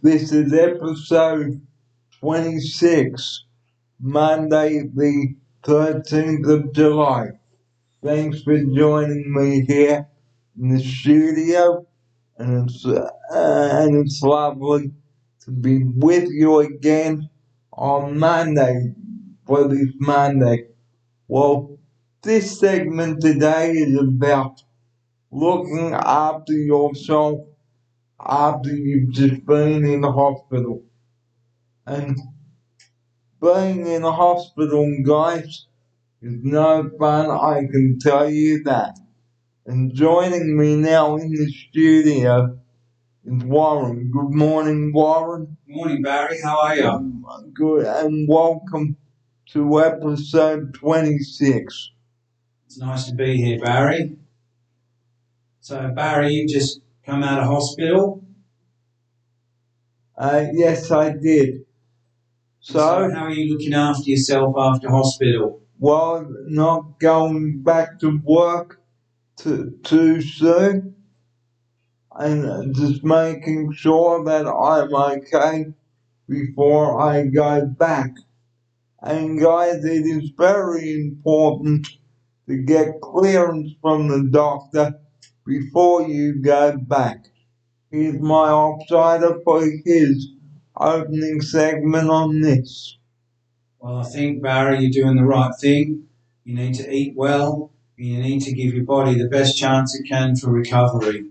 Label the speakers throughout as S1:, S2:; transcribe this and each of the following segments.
S1: This is episode 26, Monday the 13th of July. Thanks for joining me here in the studio, and it's lovely to be with you again on Monday for this Monday. Well, this segment today is about looking after yourself after you've just been in the hospital. And being in a hospital, guys, is no fun, I can tell you that. And joining me now in the studio is Warren. Good morning, Warren.
S2: Good morning, Barry. How are you?
S1: Good, and welcome to episode 26.
S2: It's nice to be here, Barry. So, Barry, you just come out of hospital?
S1: Yes, I did.
S2: So how are you looking after yourself after hospital?
S1: Well, not going back to work too soon, and just making sure that I'm okay before I go back. And guys, it is very important to get clearance from the doctor before you go back. Here's my outsider for his opening segment on this.
S2: Well, I think, Barry, you're doing the right thing. You need to eat well. You need to give your body the best chance it can for recovery.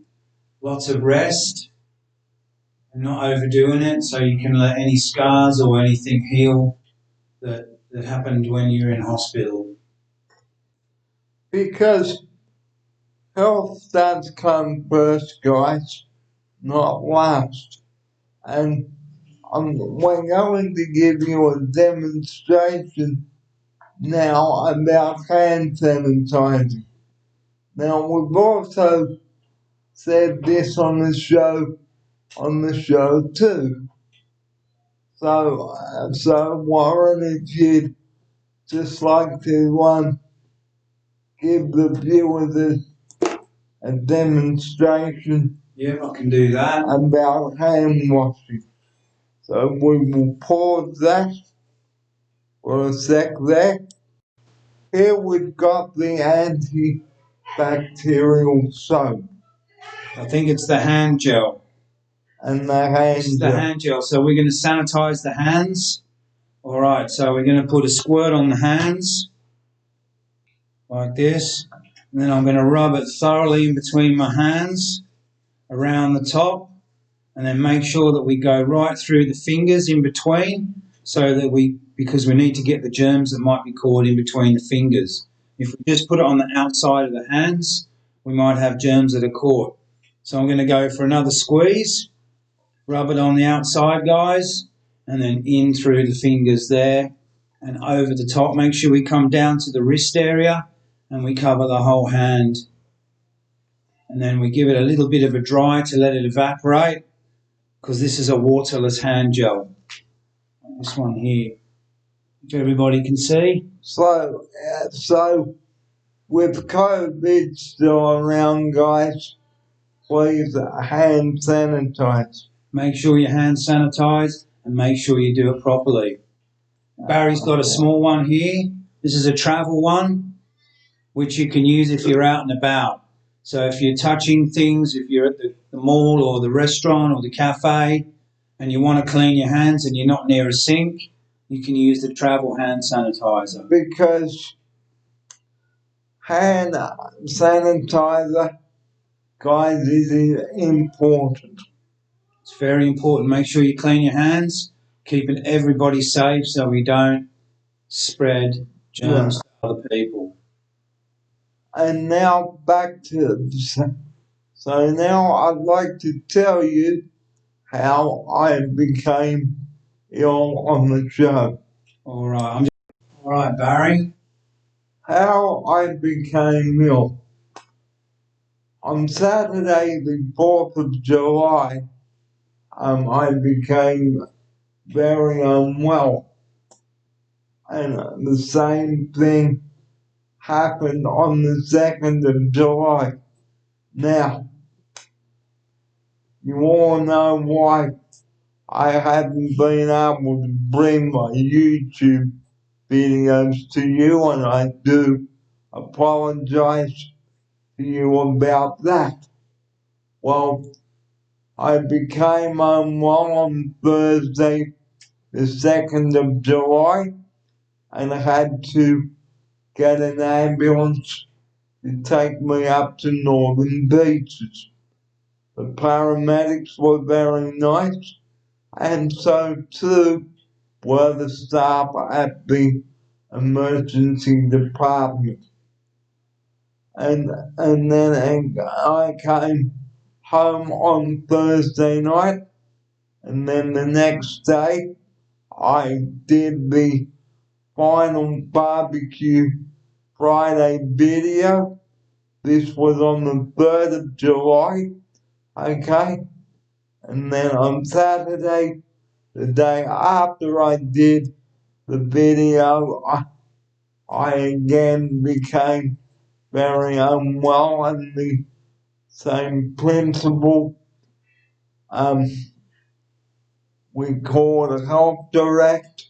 S2: Lots of rest and not overdoing it so you can let any scars or anything heal that happened when you're in hospital.
S1: Because health does come first, guys, not last. And we're going to give you a demonstration now about hand sanitizing. Now, we've also said this on the show too. So Warren, if you'd just like to give the viewers a demonstration.
S2: Yeah, I can do that.
S1: About hand washing. So we will pause that for a sec there. Here we've got the antibacterial soap.
S2: I think it's the hand gel.
S1: And the hand
S2: gel.
S1: The
S2: hand gel. So we're going to sanitize the hands. All right, so we're going to put a squirt on the hands like this. And then I'm going to rub it thoroughly in between my hands around the top. And then make sure that we go right through the fingers in between so that because we need to get the germs that might be caught in between the fingers. If we just put it on the outside of the hands, we might have germs that are caught. So I'm going to go for another squeeze. Rub it on the outside, guys, and then in through the fingers there and over the top. Make sure we come down to the wrist area and we cover the whole hand. And then we give it a little bit of a dry to let it evaporate because this is a waterless hand gel. This one here, which everybody can see.
S1: So with COVID still around, guys, please hand sanitize.
S2: Make sure your hands sanitized and make sure you do it properly. Barry's got a small one here. This is a travel one, which you can use if you're out and about. So if you're touching things, if you're at the mall or the restaurant or the cafe and you want to clean your hands and you're not near a sink, you can use the travel hand sanitizer.
S1: Because hand sanitizer, guys, is important.
S2: It's very important. Make sure you clean your hands, keeping everybody safe so we don't spread germs to other people.
S1: And now back to so now I'd like to tell you how I became ill on the show.
S2: All right, Barry.
S1: How I became ill. On Saturday, the 4th of July, I became very unwell. And the same thing happened on the 2nd of July. Now, you all know why I haven't been able to bring my YouTube videos to you, and I do apologize to you about that. Well, I became unwell on Thursday, the 2nd of July, and I had to get an ambulance to take me up to Northern Beaches. The paramedics were very nice, and so too were the staff at the emergency department. And then I came home on Thursday night, and then the next day I did the final barbecue Friday video. This was on the 3rd of July, okay? And then on Saturday, the day after I did the video, I again became very unwell, and the same principle. We called a health direct,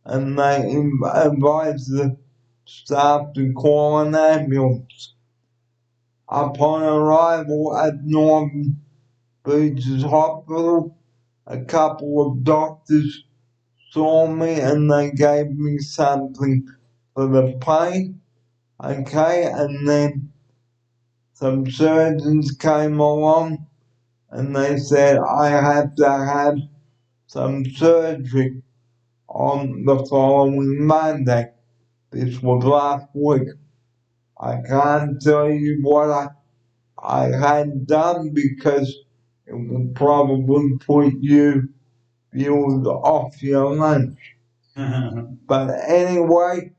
S1: and they advised the staff to call an ambulance. Upon arrival at Northern Beaches Hospital, a couple of doctors saw me and they gave me something for the pain, okay, and then some surgeons came along and they said I had to have some surgery on the following Monday. This was last week. I can't tell you what I had done because it will probably put you viewers off your lunch. But anyway,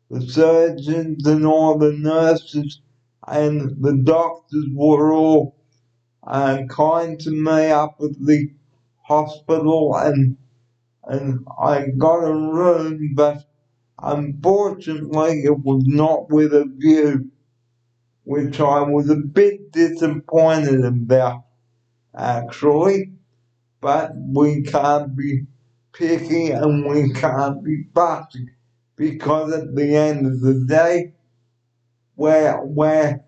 S1: the surgeons and all the nurses and the doctors were all kind to me up at the hospital, and I got a room, but unfortunately it was not with a view, which I was a bit disappointed about actually, but we can't be picky and we can't be fussy, because at the end of the day, when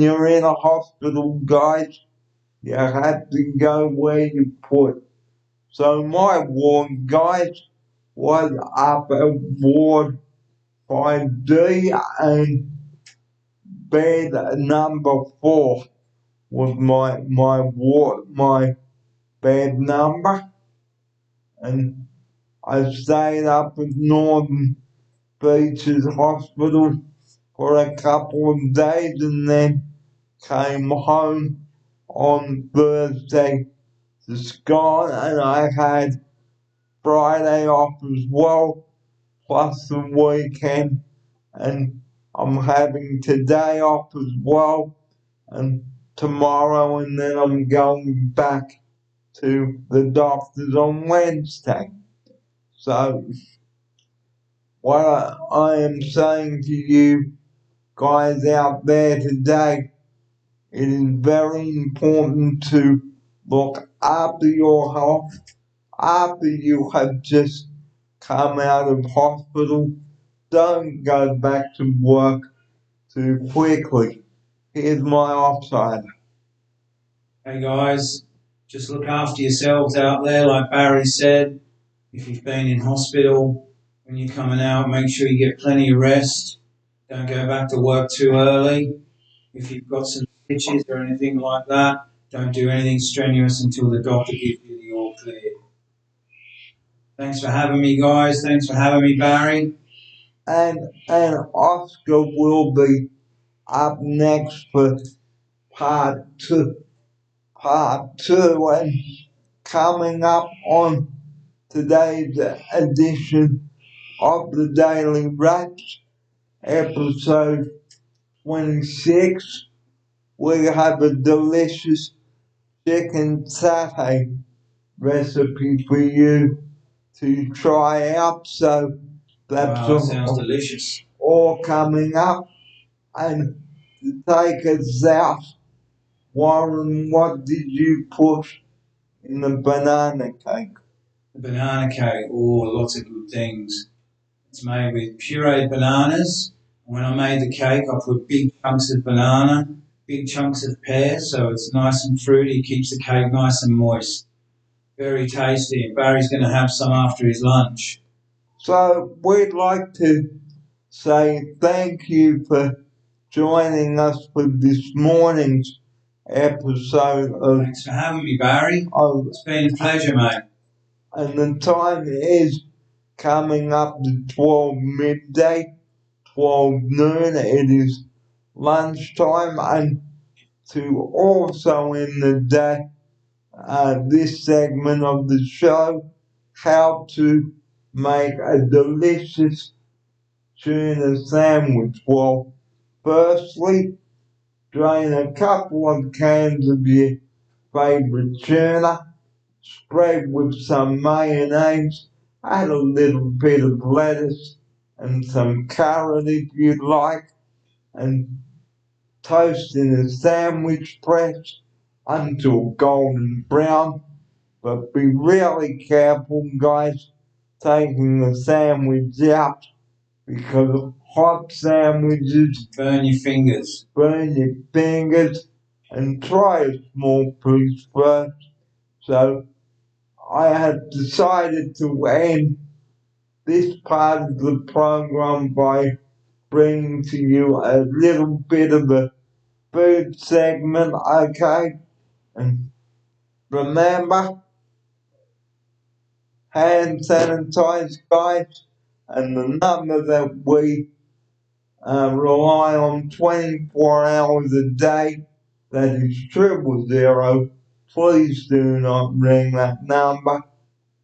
S1: you're in a hospital, guys, you have to go where you put. So my ward, guys, was up at Ward 5D, and bed number 4 was my bed number, and I stayed up at Northern Beaches Hospital for a couple of days and then came home on Thursday to Scott, and I had Friday off as well, plus the weekend, and I'm having today off as well, and tomorrow, and then I'm going back to the doctors on Wednesday. So, what I am saying to you guys out there today, it is very important to look after your health after you have just come out of hospital. Don't go back to work too quickly. Here's my offside.
S2: Hey guys, just look after yourselves out there, like Barry said. If you've been in hospital, when you're coming out, make sure you get plenty of rest. Don't go back to work too early. If you've got some stitches or anything like that, don't do anything strenuous until the doctor gives you the all clear. Thanks for having me, guys. Thanks for having me, Barry.
S1: And Oscar will be up next for part two. And coming up on today's edition of the Daily Wraps, episode 26, we have a delicious chicken satay recipe for you to try out. So that's
S2: wow, that sounds delicious.
S1: All coming up. And to take us out, Warren, what did you put in the banana cake?
S2: The banana cake, lots of good things. It's made with pureed bananas. When I made the cake, I put big chunks of banana, big chunks of pear, so it's nice and fruity, keeps the cake nice and moist. Very tasty. And Barry's going to have some after his lunch.
S1: So we'd like to say thank you for joining us for this morning's episode of.
S2: Thanks for having me, Barry. It's been a pleasure, mate.
S1: And the time is coming up to 12 midday, 12 noon. It is lunchtime, and to also end the day, this segment of the show, how to make a delicious tuna sandwich. Well, firstly, drain a couple of cans of your favorite tuna, spread with some mayonnaise, add a little bit of lettuce and some carrot if you'd like, and toast in a sandwich press until golden brown. But be really careful, guys, taking the sandwich out, because hot sandwiches
S2: burn your fingers.
S1: And try a small piece first. So I have decided to end this part of the program by bringing to you a little bit of a food segment, okay? And remember, hand sanitize, guys, and the number that we rely on 24 hours a day, that is 000. Please do not ring that number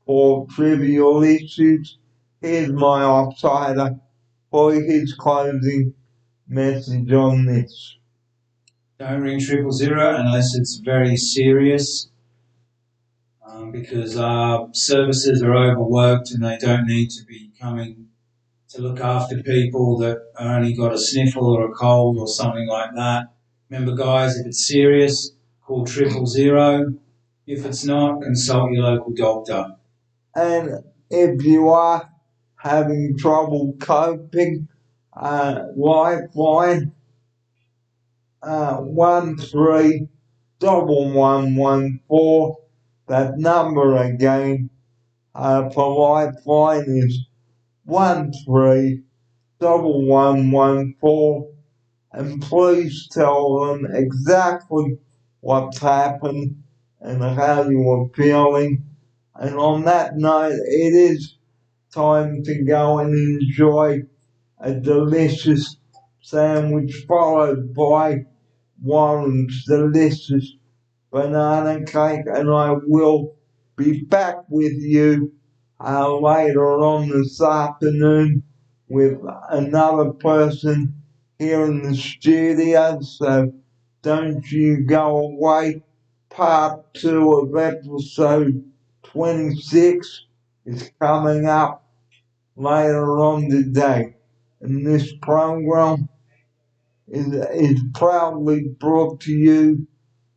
S1: for trivial issues. Here's my offsider for his closing message on this.
S2: Don't ring 000 unless it's very serious, because our services are overworked and they don't need to be coming to look after people that only got a sniffle or a cold or something like that. Remember, guys, if it's serious, call 000. If it's not, consult your local doctor.
S1: And if you are having trouble coping, Lifeline 131114. That number again for Lifeline is 131114. And please tell them exactly what's happened and how you are feeling. And on that note, it is time to go and enjoy a delicious sandwich followed by Warren's delicious banana cake, and I will be back with you later on this afternoon with another person here in the studio, so don't you go away. Part 2 of episode 26 is coming up later on today, and this program is proudly brought to you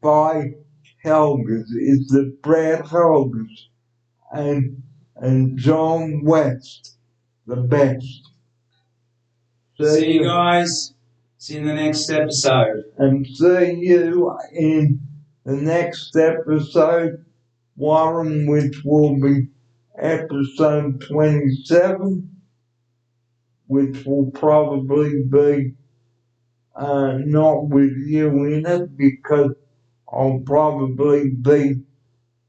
S1: by Helga's. It's the Brad Helga's and John West, the best.
S2: See you guys. See you in the next episode.
S1: And see you in the next episode, Warren, which will be episode 27, which will probably be not with you in it, because I'll probably be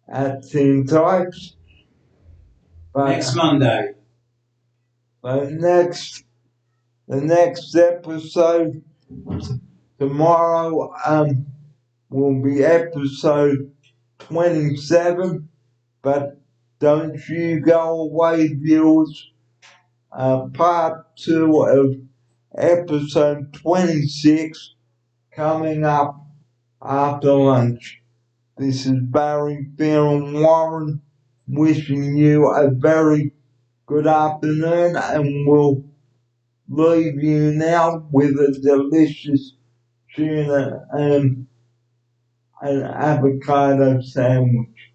S1: at Teen Types.
S2: But next Monday.
S1: The next episode tomorrow will be episode 27. But don't you go away, viewers. Part 2 of episode 26 coming up after lunch. This is Barry Fearon Warren wishing you a very good afternoon, and we'll leave you now with a delicious tuna and an avocado sandwich.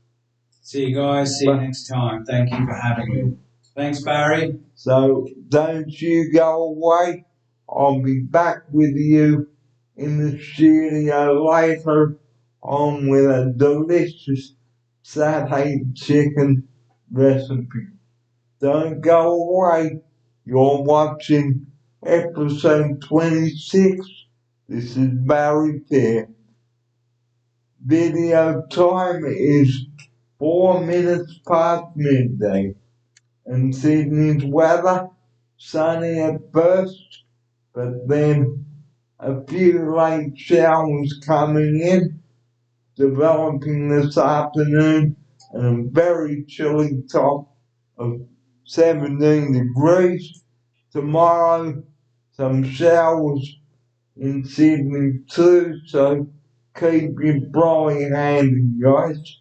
S2: See you guys. See you next time. Thank you for having me. Thanks, Barry.
S1: So don't you go away. I'll be back with you in the studio later on with a delicious satay chicken recipe. Don't go away. You're watching episode 26. This is Barry Pear. Video time is 4 minutes past midday. And Sydney's weather, sunny at first, but then a few late showers coming in, developing this afternoon, and a very chilly top of 17 degrees. Tomorrow, some showers in Sydney too, so keep your brolly handy, guys.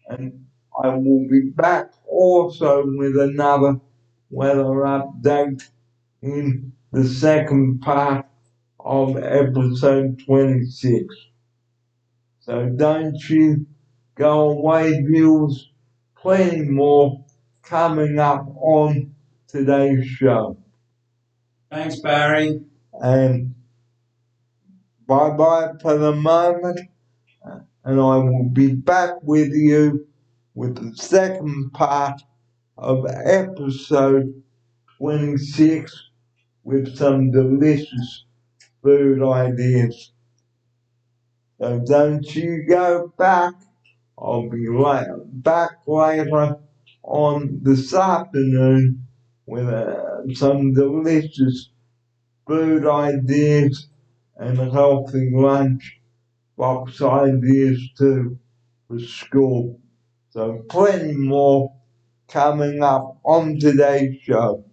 S1: And I will be back also with another weather update in the second part of episode 26. So don't you go away, viewers. Plenty more coming up on today's show.
S2: Thanks, Barry.
S1: And bye bye for the moment. And I will be back with you with the second part of episode 26 with some delicious food ideas. So don't you go back. I'll be back later on this afternoon with some delicious food ideas and a healthy lunch box ideas too for school. So plenty more coming up on today's show.